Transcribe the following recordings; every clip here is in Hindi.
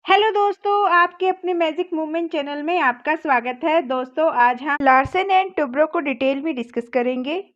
हेलो दोस्तों, आपके अपने मैजिक मूवमेंट चैनल में आपका स्वागत है। दोस्तों, आज हम लार्सन एंड टुब्रो को डिटेल में डिस्कस करेंगे।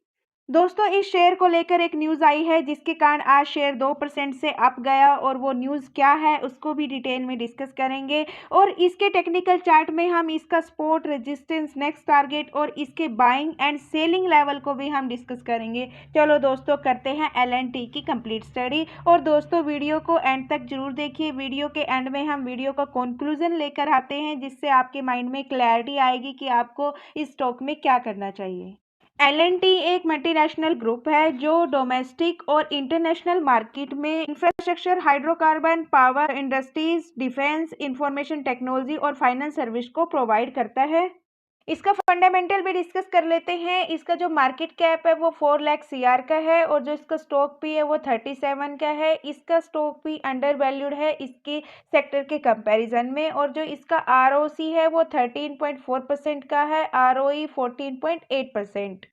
दोस्तों, इस शेयर को लेकर एक न्यूज़ आई है जिसके कारण आज शेयर 2% से अप गया और वो न्यूज़ क्या है उसको भी डिटेल में डिस्कस करेंगे। और इसके टेक्निकल चार्ट में हम इसका सपोर्ट, रेजिस्टेंस, नेक्स्ट टारगेट और इसके बाइंग एंड सेलिंग लेवल को भी हम डिस्कस करेंगे। चलो दोस्तों, करते हैं LNT की कंप्लीट स्टडी। और दोस्तों, वीडियो को एंड तक जरूर देखिए। वीडियो के एंड में हम वीडियो का कंक्लूजन लेकर आते हैं जिससे आपके माइंड में क्लैरिटी आएगी कि आपको इस स्टॉक में क्या करना चाहिए। LNT एक मल्टीनेशनल ग्रुप है जो डोमेस्टिक और इंटरनेशनल मार्केट में infrastructure, hydrocarbon, power industries, defence, information technology और फाइनेंस सर्विस को प्रोवाइड करता है। इसका फंडामेंटल भी डिस्कस कर लेते हैं। इसका जो मार्केट कैप है वो 4 लाख CR का है और जो इसका स्टॉक भी है वो 37 का है। इसका स्टॉक भी अंडर वैल्यूड है इसके सेक्टर के कंपैरिजन में। और जो इसका ROC है वो 13.4% का है, ROE 14.8%।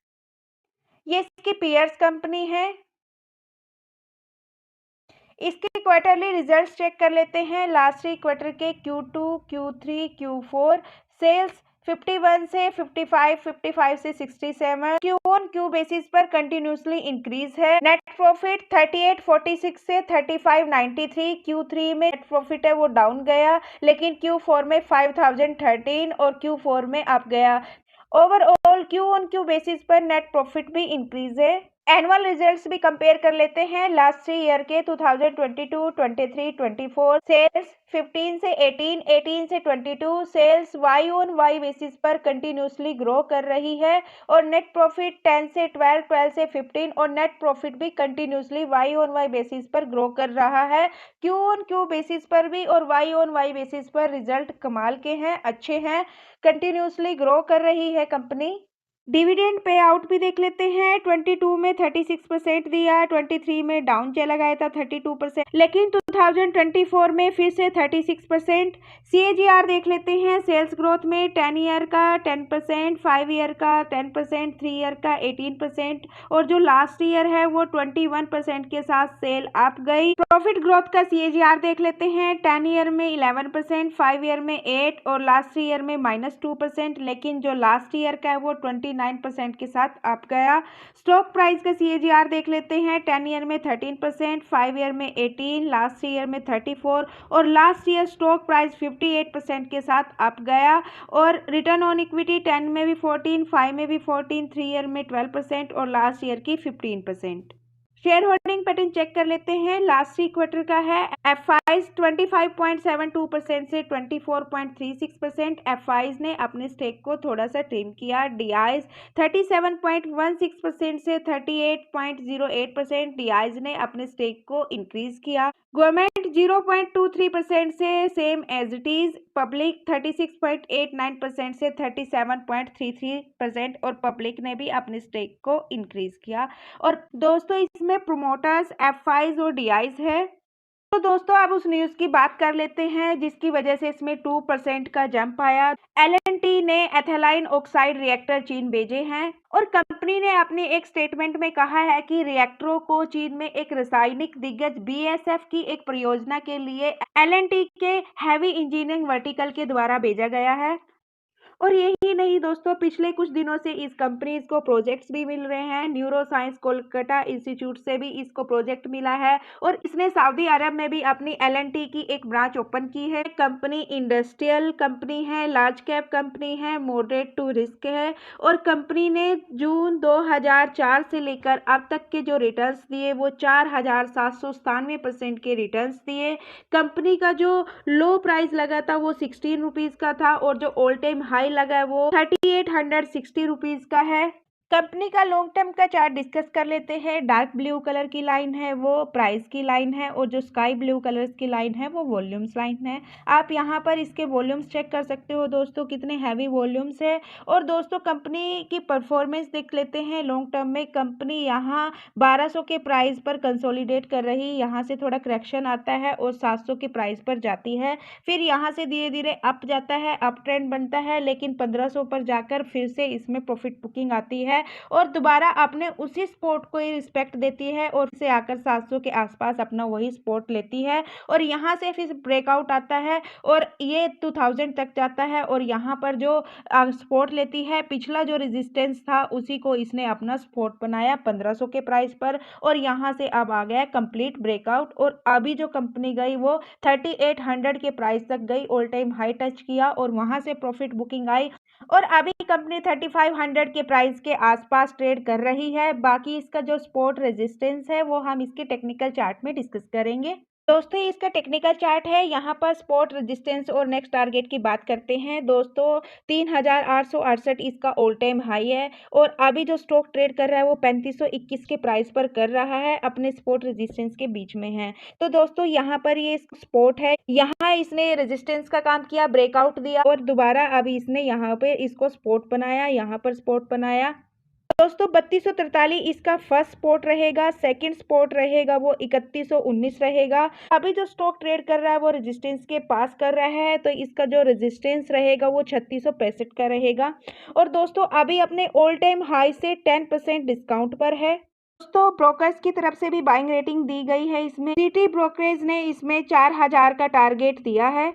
ये इसकी पीयर्स कंपनी है। इसके क्वार्टरली रिजल्ट्स चेक कर लेते हैं। लास्ट 3 क्वार्टर के Q2, Q3, Q4 सेल्स 51 से 55, 55 से 67 क्यू ऑन क्यू बेसिस पर कंटिन्यूसली इंक्रीज है। नेट प्रॉफिट 3846 से 3593। Q3 में नेट प्रॉफिट है वो डाउन गया, लेकिन Q4 में 5013 और Q4 में अप गया। Overall Q on Q basis पर नेट प्रॉफिट भी इंक्रीज है। एनुअल रिजल्ट्स भी कंपेयर कर लेते हैं। लास्ट 3 ईयर के 2022, 23, 24 सेल्स 15 से 18, 18 से 22 sales Y on Y basis पर कंटिन्यूसली ग्रो कर रही है। और नेट प्रॉफिट 10 से 12, 12 से 15 और नेट प्रॉफिट भी continuously Y on Y basis पर ग्रो कर रहा है। क्यू ऑन क्यू बेसिस पर भी और वाई ऑन वाई बेसिस पर रिजल्ट कमाल के हैं, अच्छे हैं, कंटिन्यूसली ग्रो कर रही है कंपनी। डिविडेंड पे आउट भी देख लेते हैं। 22 में 36% दिया, 23 में डाउन चला गया था 32%, लेकिन 2024 में फिर से 36%। CAGR देख लेते हैं। सेल्स ग्रोथ में 10 ईयर का 10%, 5 ईयर का 10%, 3 ईयर का 18% और जो लास्ट ईयर है वो 21% के साथ सेल अप गई। प्रॉफिट ग्रोथ का CAGR देख लेते हैं। 10 ईयर में 11%, 5 ईयर में 8 और लास्ट ईयर में -2%, लेकिन जो लास्ट ईयर का है वो 29% के साथ अप गया। स्टॉक प्राइस का CAGR देख लेते हैं। 10 ईयर में 13%, 5 ईयर में 18, लास्ट ईयर में 34 और लास्ट ईयर स्टॉक प्राइस 58% के साथ अप गया। और रिटर्न ऑन इक्विटी 10 में भी 14, 5 में भी 14, 3 ईयर में 12% और लास्ट ईयर की 15%। शेयर होल्डिंग पैटर्न चेक कर लेते हैं। लास्ट 3 क्वार्टर का है। FIs 25.72% से 24.36%। FIs ने अपने स्टेक को थोड़ा सा ट्रिम किया। DIs 37.16% से 38.08%। DIs ने अपने स्टेक को इंक्रीज किया। गवर्नमेंट 0.23% से same as it is. Public 36.89% से 37.33% और पब्लिक ने भी अपने स्टेक को इंक्रीज किया। और दोस्तों, इसमें प्रोमोटर्स, FIs और DIs है। तो दोस्तों, अब उस न्यूज़ की बात कर लेते हैं जिसकी वजह से इसमें 2% का जंप आया। LNT ने एथिलाइन ऑक्साइड रिएक्टर चीन भेजे हैं और कंपनी ने अपने एक स्टेटमेंट में कहा है कि रिएक्टरों को चीन में एक रासायनिक दिग्गज BASF की एक परियोजना के लिए LNT के हैवी इंजीनियरिंग वर्टिकल के द्वारा भेजा गया है। और यही नहीं दोस्तों, पिछले कुछ दिनों से इस कंपनीज को प्रोजेक्ट्स भी मिल रहे हैं। न्यूरो साइंस कोलकाता इंस्टीट्यूट से भी इसको प्रोजेक्ट मिला है और इसने सऊदी अरब में भी अपनी LNT की एक ब्रांच ओपन की है। कंपनी इंडस्ट्रियल कंपनी है, लार्ज कैप कंपनी है, मॉडरेट टू रिस्क है। और कंपनी ने जून 2004 से लेकर अब तक के जो रिटर्न्स दिए वो 4797% के रिटर्न्स दिए। कंपनी का जो लो प्राइस लगा था वो 16 रुपीज का था और जो ऑल टाइम हाई लगा है वो 3860 रुपीज का है। कंपनी का लॉन्ग टर्म का चार्ट डिस्कस कर लेते हैं। डार्क ब्लू कलर की लाइन है वो प्राइस की लाइन है और जो स्काई ब्लू कलर की लाइन है वो वॉल्यूम्स लाइन है। आप यहाँ पर इसके वॉल्यूम्स चेक कर सकते हो दोस्तों, कितने हैवी वॉल्यूम्स है। और दोस्तों, कंपनी की परफॉर्मेंस देख लेते हैं। लॉन्ग टर्म में कंपनी यहाँ 1200 के प्राइस पर कंसोलिडेट कर रही, यहाँ से थोड़ा करेक्शन आता है और 700 के प्राइस पर जाती है। फिर यहाँ से धीरे धीरे अप जाता है, अप ट्रेंड बनता है, लेकिन 1500 पर जाकर फिर से इसमें प्रॉफिट बुकिंग आती है। है और दोबारा अपने उसी सपोर्ट को ही रिस्पेक्ट देती है और से आकर 700 के आसपास अपना वही सपोर्ट लेती है और यहाँ से फिर ब्रेकआउट आता है और ये 2000 तक जाता है और यहाँ पर जो सपोर्ट लेती है, पिछला जो रेजिस्टेंस था उसी को इसने अपना सपोर्ट बनाया 1500 के प्राइस पर और यहाँ से अब आ गया कंप्लीट ब्रेकआउट और अभी जो कंपनी गई वो 3800 के प्राइस तक गई, ऑल टाइम हाई टच किया और वहां से प्रॉफिट बुकिंग आई और अभी कंपनी 3500 के प्राइस के आसपास ट्रेड कर रही है। बाकी इसका जो सपोर्ट रेजिस्टेंस है वो हम इसके टेक्निकल चार्ट में डिस्कस करेंगे। दोस्तों इसका टेक्निकल चार्ट है, यहाँ पर सपोर्ट रेजिस्टेंस और नेक्स्ट टारगेट की बात करते हैं। दोस्तों 3868 इसका ऑल टाइम हाई है और अभी जो स्टॉक ट्रेड कर रहा है वो 3521 के प्राइस पर कर रहा है, अपने सपोर्ट रेजिस्टेंस के बीच में है। तो दोस्तों यहाँ पर ये सपोर्ट है, यहाँ इसने रेजिस्टेंस का काम किया, ब्रेकआउट दिया और दोबारा अभी इसने यहाँ पे इसको सपोर्ट बनाया, यहाँ पर सपोर्ट बनाया। दोस्तों 3243 इसका फर्स्ट स्पॉट रहेगा, सेकंड स्पॉट रहेगा वो 3119 रहेगा। अभी जो स्टॉक ट्रेड कर रहा है वो रेजिस्टेंस के पास कर रहा है तो इसका जो रेजिस्टेंस रहेगा वो 3665 का रहेगा और दोस्तों अभी अपने ऑल टाइम हाई से 10% डिस्काउंट पर है। दोस्तों ब्रोकर्स की तरफ से भी बाइंग रेटिंग दी गई है, इसमें सिटी ब्रोकरेज ने इसमें 4000 का टारगेट दिया है।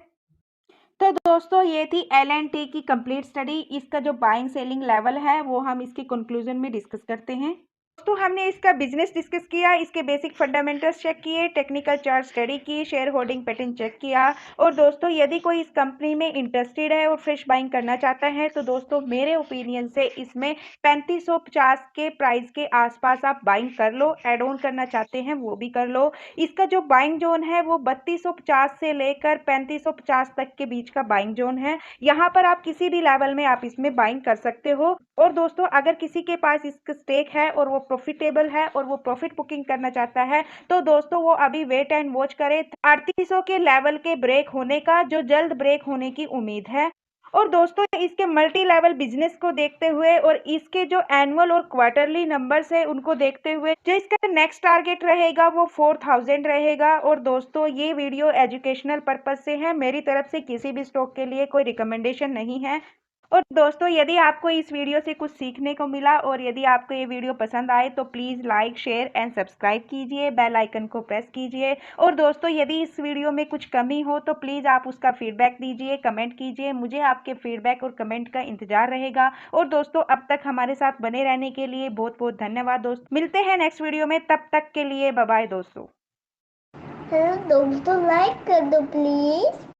तो दोस्तों ये थी L&T की कंप्लीट स्टडी। इसका जो बाइंग सेलिंग लेवल है वो हम इसके कंक्लूजन में डिस्कस करते हैं। दोस्तों हमने इसका बिजनेस डिस्कस किया, इसके बेसिक फंडामेंटल्स चेक किए, टेक्निकल चार्ट स्टडी की, शेयर होल्डिंग पैटर्न चेक किया और दोस्तों यदि कोई इस कंपनी में इंटरेस्टेड है और फ्रेश बाइंग करना चाहता है तो दोस्तों मेरे ओपिनियन से इसमें 3550 के प्राइस के आसपास आप बाइंग कर लो, एड ऑन करना चाहते हैं वो भी कर लो। इसका जो बाइंग जोन है वो 3250 से लेकर 3550 तक के बीच का बाइंग जोन है, यहाँ पर आप किसी भी लेवल में आप इसमें बाइंग कर सकते हो। और दोस्तों अगर किसी के पास इसका स्टेक है और वो प्रॉफिटेबल है और वो प्रॉफिट बुकिंग करना चाहता है तो दोस्तों वो अभी वेट एंड वॉच करे 3800 के लेवल के ब्रेक होने का, जो जल्द ब्रेक होने की उम्मीद है। और दोस्तों इसके मल्टी लेवल बिजनेस को देखते हुए और इसके जो एनुअल और क्वार्टरली नंबर्स है उनको देखते हुए जो इसका नेक्स्ट टारगेट रहेगा वो 4000 रहेगा। और दोस्तों ये वीडियो एजुकेशनल पर्पज से है, मेरी तरफ से किसी भी स्टॉक के लिए कोई रिकमेंडेशन नहीं है। और दोस्तों यदि आपको इस वीडियो से कुछ सीखने को मिला और यदि आपको ये वीडियो पसंद आए तो please like share and subscribe कीजिए, बेल आइकन को प्रेस कीजिए। और दोस्तों यदि इस वीडियो में कुछ कमी हो तो प्लीज़ आप उसका फीडबैक दीजिए, कमेंट कीजिए, मुझे आपके फीडबैक और कमेंट का इंतजार रहेगा। और दोस्तों अब तक हमारे साथ बने रहने के लिए बहुत बहुत धन्यवाद। दोस्तों मिलते हैं नेक्स्ट वीडियो में, तब तक के लिए बाय बाय दोस्तों। दोस्तों लाइक कर दो प्लीज़।